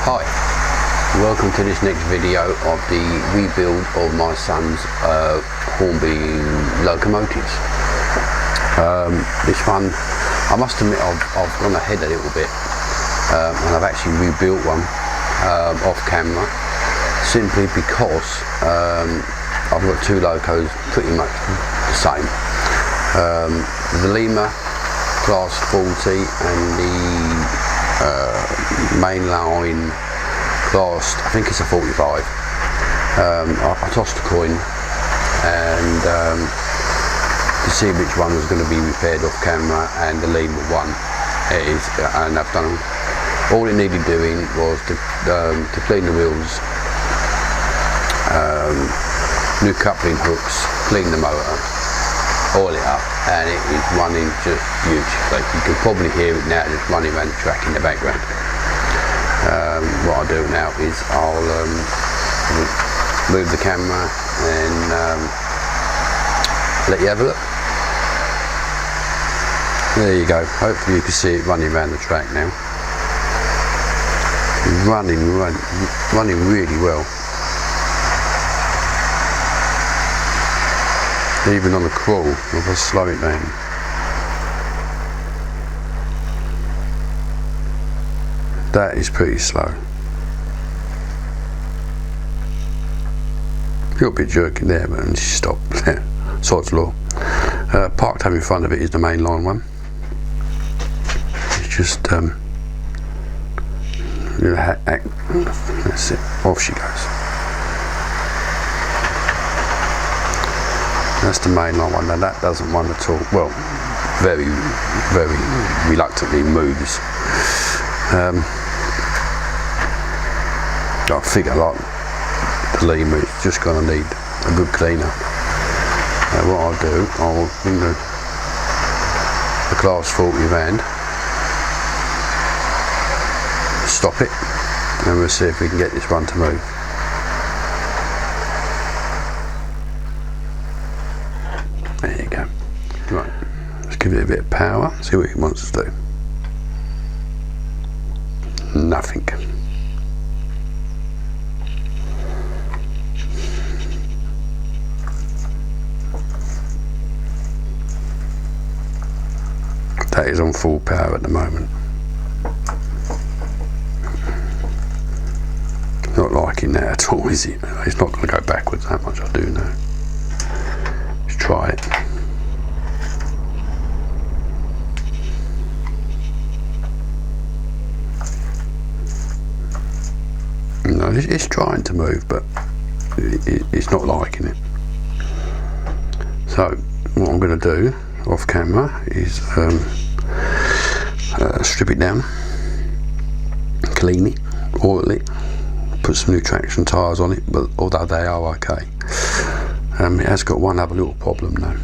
Hi, welcome to this next video of the rebuild of my son's Hornby locomotives. This one, I must admit I've gone ahead a little bit and I've actually rebuilt one off camera simply because I've got two locos pretty much the same. The Lima Class 40 and the Mainline Class, I think it's a 45. I tossed a coin and to see which one was going to be repaired off camera, and the Lima one it is, and I've done all it needed doing was to clean the wheels, new coupling hooks, clean the motor, oil it up, and it is running just beautifully. You can probably hear it now just running around the track in the background. What I'll do now is I'll move the camera and let you have a look. There you go, hopefully you can see it running around the track now. Running really well. Even on the crawl, if I slow it down. That is pretty slow. A little bit jerky there, but then she stopped there. Sod's law. Parked up in front of it is the Mainline one. It's just, that's it, off she goes. That's the Mainline one. Now that doesn't run at all. Well, very reluctantly moves. I figure like the Lima is just going to need a good cleaner. What I'll do, I'll bring the Class 40 van, stop it, and we'll see if we can get this one to move. There you go. Right, let's give it a bit of power, see what it wants to do. Nothing. That is on full power at the moment. Not liking that at all, is it? It's not going to go backwards that much, I do know. Let's try it. No, it's trying to move, but it's not liking it. So what I'm going to do off camera is strip it down, clean it, oil it, put some new traction tyres on it, but although they are okay, it has got one other little problem though,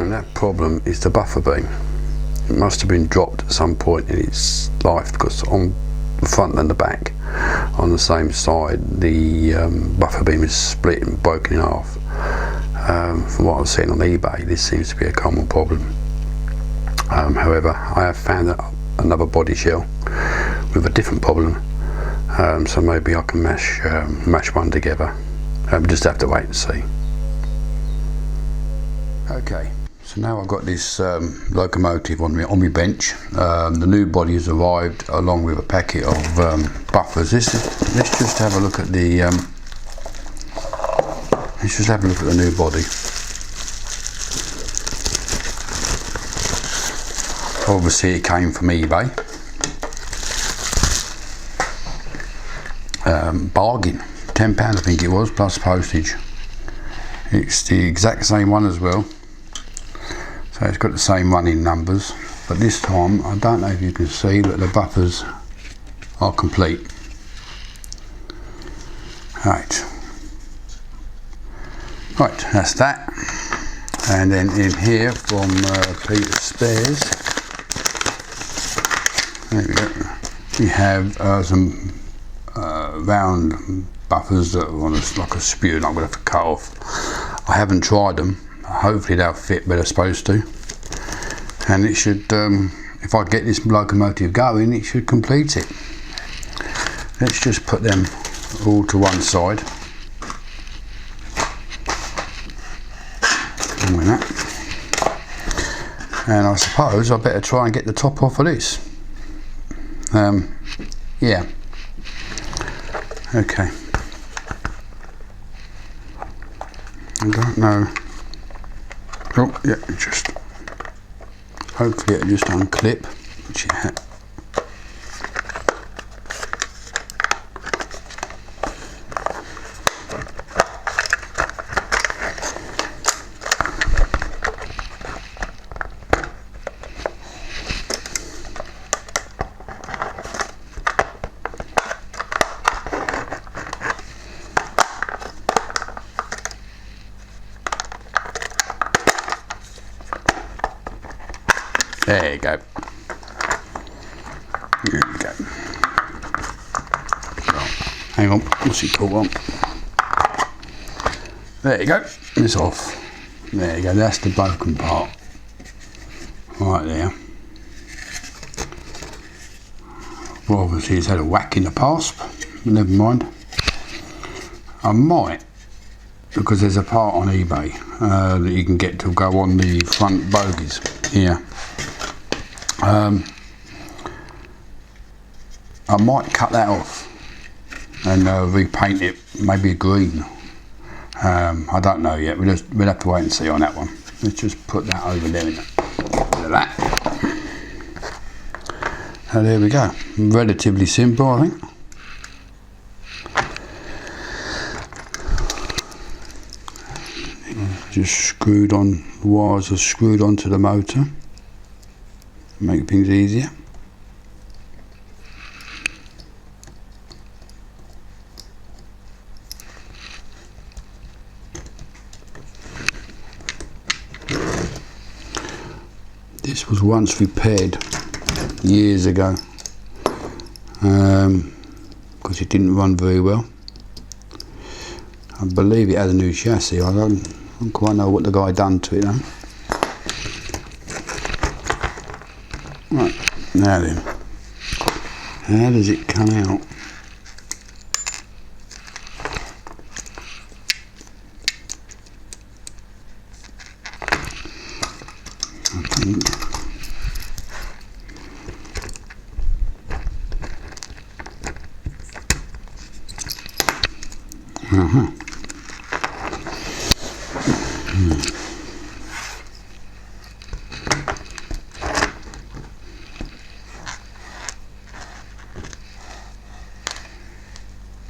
and that problem is the buffer beam. It must have been dropped at some point in its life, because on the front and the back on the same side the buffer beam is split and broken in half. From what I've seen on eBay, this seems to be a common problem. However, I have found another body shell with a different problem, so maybe I can mash one together. We just have to wait and see. Okay, so now I've got this locomotive on my bench. The new body has arrived along with a packet of buffers. Let's just have a look at the new body. Obviously it came from eBay. Bargain, £10 I think it was, plus postage. It's the exact same one as well, so it's got the same running numbers, but this time I don't know if you can see, but the buffers are complete. Right, that's that. And then in here from Peter's Spares, there we go, we have some round buffers that are on like a spew, and I'm going to have to cut off. I haven't tried them, hopefully they'll fit, but they're supposed to. And it should, if I get this locomotive going, it should complete it. let's just put them all to one side. Like that. And I suppose I better try and get the top off of this. Yeah. Okay. I don't know. Oh, yeah, just hopefully it'll just unclip, which it had. There you go. There you go. Hang on, what's it called on? There you go. It's off. There you go. That's the broken part. Right there. Well, obviously it's had a whack in the past. Never mind. I might, because there's a part on eBay that you can get to go on the front bogies here. I might cut that off and repaint it, maybe green. I don't know yet. We'll have to wait and see on that one. Let's just put that over there. Look at that. So there we go. Relatively simple, I think. Just screwed on. The wires are screwed onto the motor. Make things easier. This was once repaired years ago because it didn't run very well. I believe it had a new chassis. I don't quite know what the guy done to it though. Right, now then, how does it come out? I think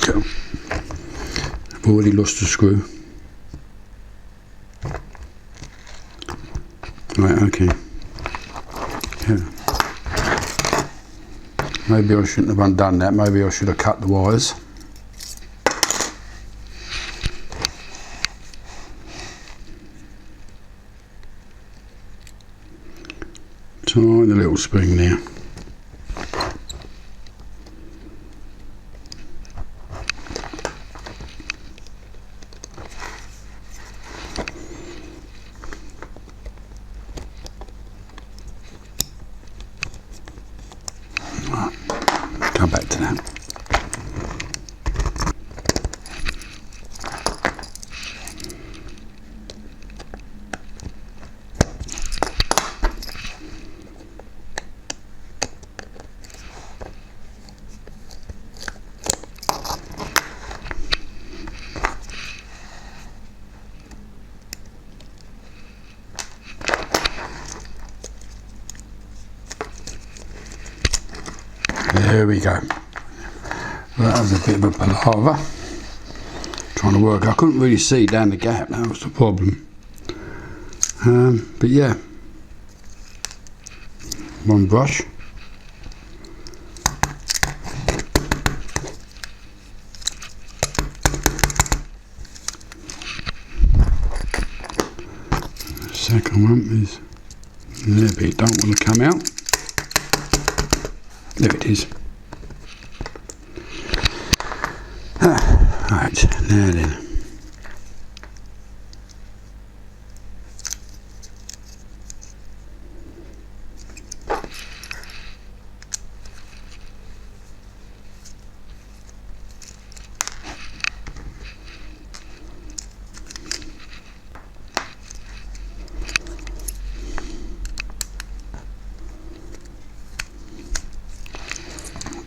Cool. I've already lost the screw. Right, okay. Yeah. Maybe I shouldn't have undone that. Maybe I should have cut the wires. Tighten the little spring there. Come back to that. There we go. Well, that was a bit of a palaver. Trying to work. I couldn't really see down the gap. That was the problem. But yeah, one brush. The second one is there, but it don't want to come out. There it is. Right, now then.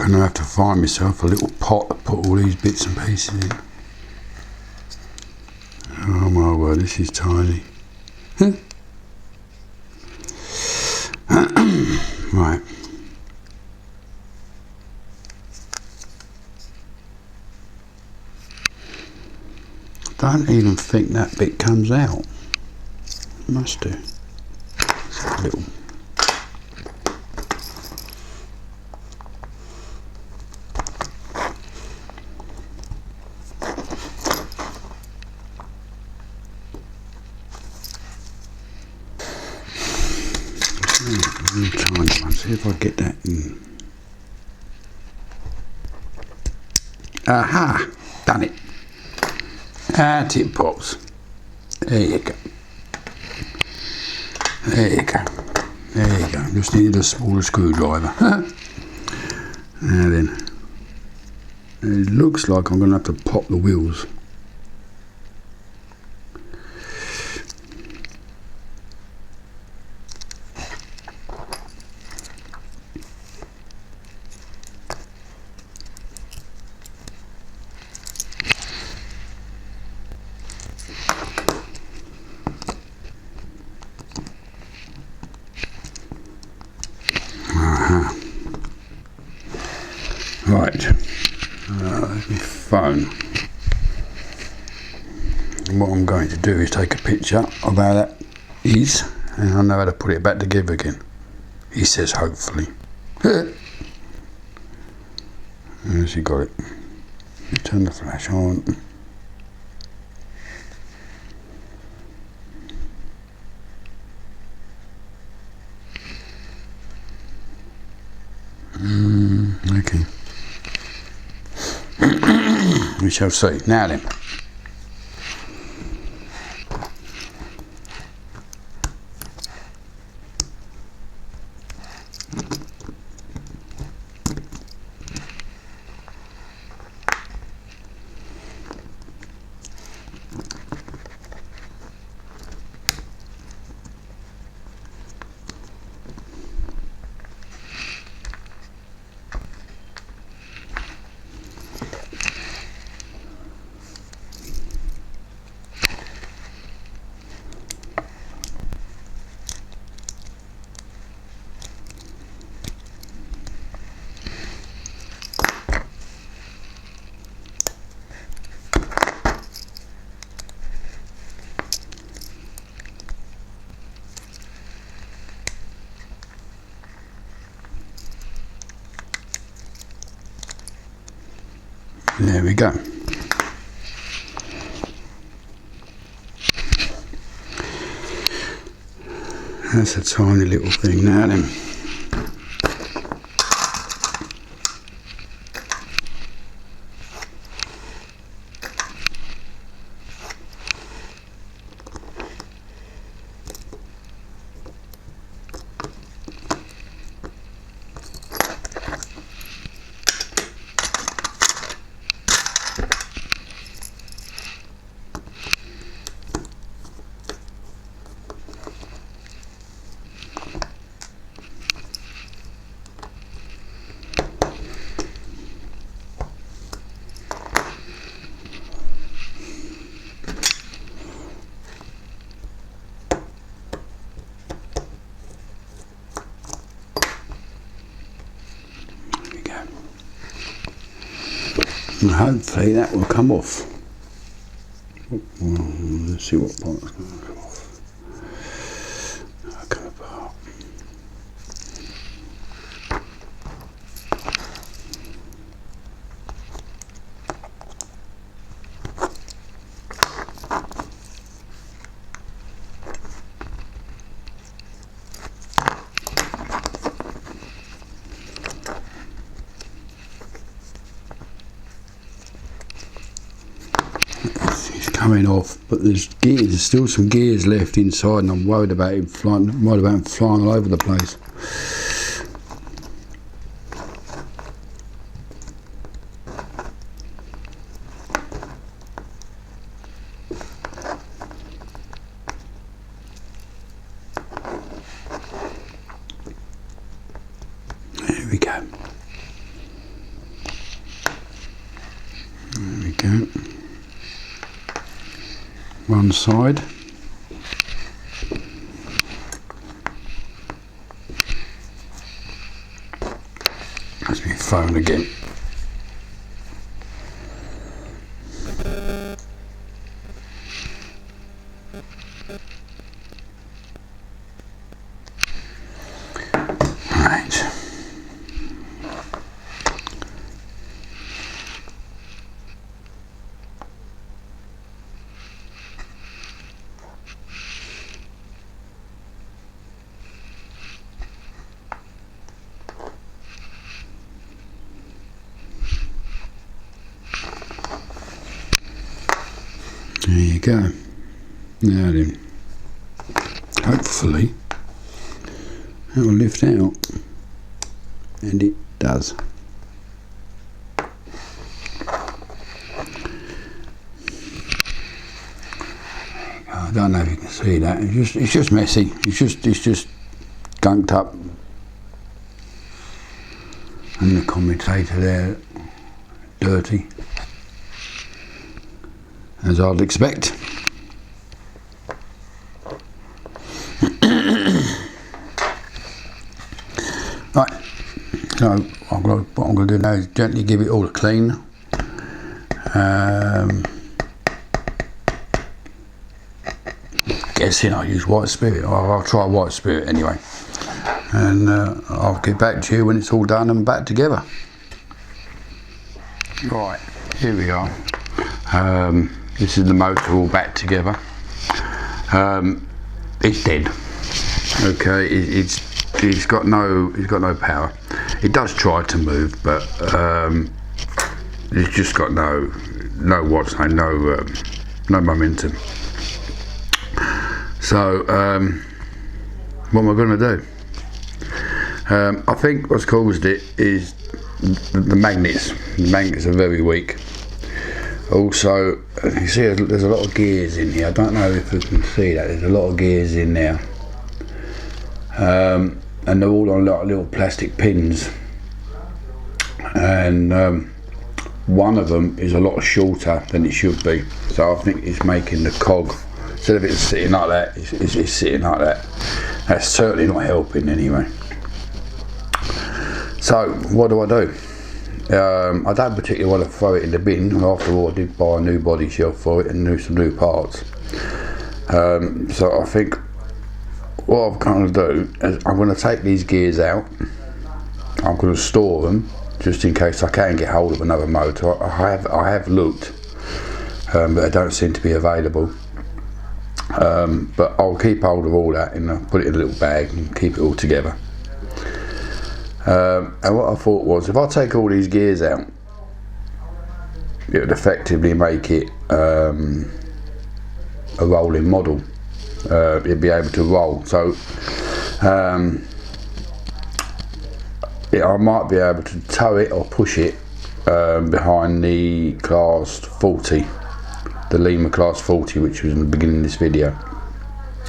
Gonna have to find myself a little pot to put all these bits and pieces in. Oh my word, this is tiny. Right. Don't even think that bit comes out. Must do. It's a little. Tiny one. See if I get that in. Aha! Done it. Out it pops. There you go. There you go. There you go. Just needed a smaller screwdriver. Now then. It looks like I'm going to have to pop the wheels. Right, there's my phone. And what I'm going to do is take a picture of how that is, and I know how to put it back together again. He says hopefully. As you got it. Turn the flash on. Okay. We shall see. Now then. There we go. That's a tiny little thing now then. And hopefully that will come off. Let's see what part's going to come off. That'll come apart. Coming off, but there's still some gears left inside, and I'm worried about him flying all over the place. There we go. Go. One side. That's my phone again. Right. There you go. Now then, hopefully that will lift out, and it does. I don't know if you can see that. It's just messy. It's just gunked up, and the commutator there, dirty, as I'd expect. Right, so what I'm going to do now is gently give it all a clean. Guessing I'll use white spirit. I'll try white spirit anyway, and I'll get back to you when it's all done and back together. Right, here we are. This is the motor all back together. It's dead. Okay, it's got no power. It does try to move, but it's just got no momentum. So what am I going to do? I think what's caused it is the magnets. The magnets are very weak. Also, you see there's a lot of gears in here. I don't know if you can see that. There's a lot of gears in there, and they're all on like little plastic pins, and one of them is a lot shorter than it should be. So I think it's making the cog, instead of it sitting like that, it's sitting like that. That's certainly not helping anyway. So what do I do? I don't particularly want to throw it in the bin. After all, I did buy a new body shelf for it and some new parts. So I think what I'm going to do is I'm going to take these gears out. I'm going to store them just in case I can get hold of another motor. I have looked, but they don't seem to be available. But I'll keep hold of all that and put it in a little bag and keep it all together. And what I thought was, if I take all these gears out, it would effectively make it a rolling model. It'd be able to roll. So I might be able to tow it or push it behind the Class 40, the Lima Class 40, which was in the beginning of this video.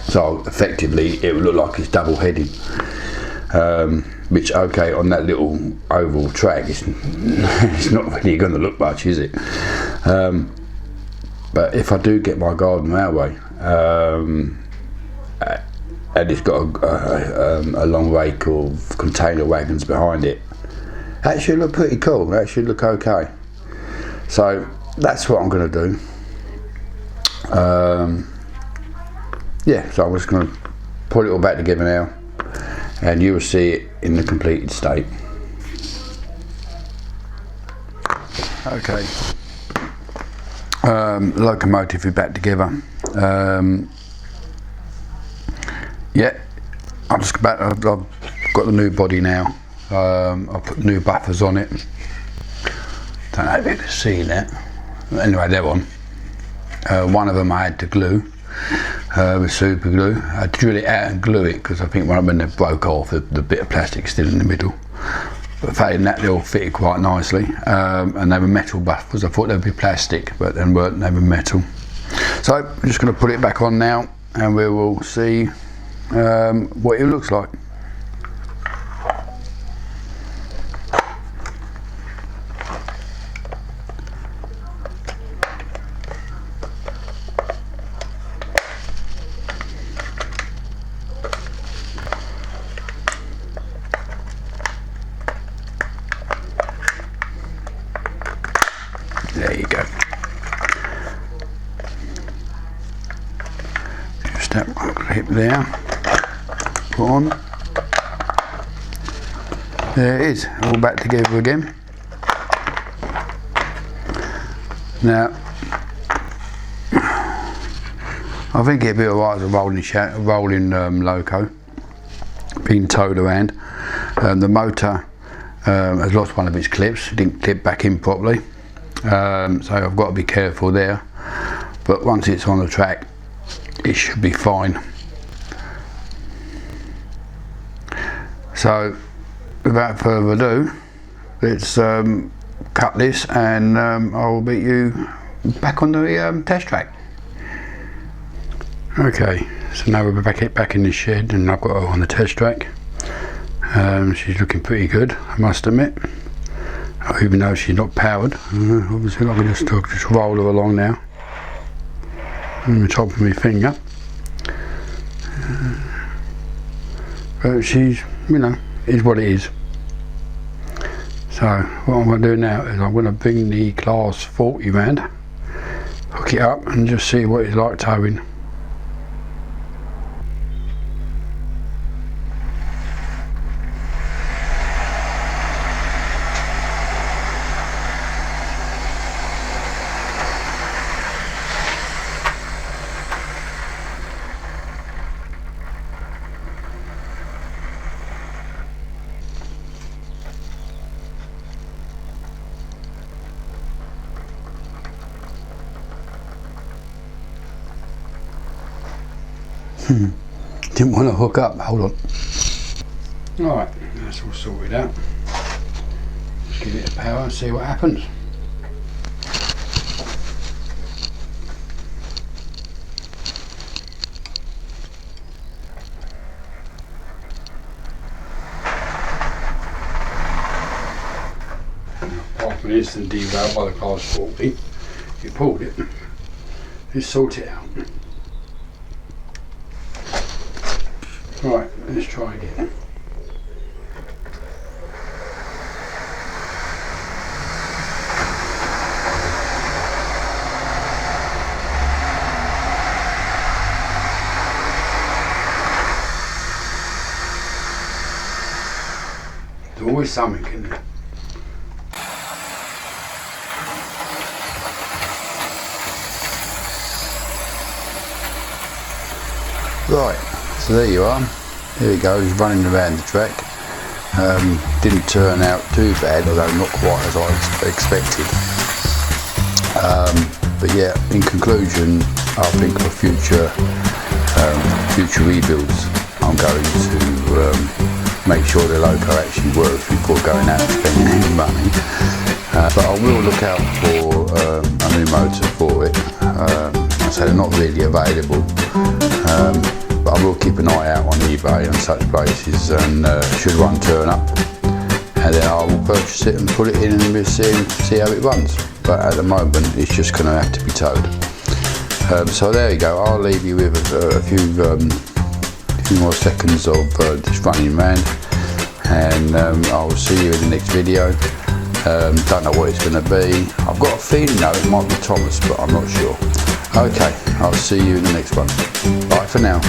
So effectively it would look like it's double headed. Which, okay, on that little oval track, it's not really going to look much, is it? But if I do get my garden railway, and it's got a long rake of container wagons behind it, that should look pretty cool. That should look okay. So that's what I'm going to do. Yeah, so I'm just going to put it all back together now, and you will see it in the completed state. Okay, locomotive is back together. Yeah, I've got the new body now. I've put new buffers on it. Don't know if you can see that. Anyway, they're on. One of them I had to glue with super glue. I had to drill it out and glue it because I think when they broke off, the bit of plastic still in the middle. But failing that, they all fitted quite nicely, and they were metal buffers. I thought they'd be plastic, but they weren't. They were metal. So I'm just going to put it back on now, and we will see what it looks like. There you go. Just that one clip there. Put on. There it is, all back together again. Now, I think it'd be alright as a rolling loco, being towed around. The motor has lost one of its clips, didn't clip back in properly, so I've got to be careful there. But once it's on the track, it should be fine. So, without further ado, let's cut this, and I'll meet you back on the test track. Okay, so now we're back in the shed, and I've got her on the test track. She's looking pretty good, I must admit. Even though she's not powered, obviously I can just roll her along now on the top of my finger. But she's, you know, is what it is. So what I'm going to do now is I'm going to bring the Class 40 round, hook it up, and just see what it's like towing. Didn't want to hook up, hold on. Alright, that's all sorted out. Just give it a power and see what happens. Apart from an instant derail by the Class 40, you pulled it. Just sort it out. Right, let's try again. There's always something in there. Right. So there you are, here it goes, running around the track. Didn't turn out too bad, although not quite as I expected. But yeah, in conclusion, I think for future rebuilds, I'm going to make sure the loco actually works before going out and spending any money. But I will look out for a new motor for it. So they're not really available. But I will keep an eye out on eBay and such places, and should one turn up, and then I will purchase it and put it in, and we'll see how it runs. But at the moment it's just going to have to be towed. So there you go, I'll leave you with a few more seconds of just running around, and I'll see you in the next video. Don't know what it's going to be. I've got a feeling though it might be Thomas, but I'm not sure. Okay, I'll see you in the next one. Bye for now.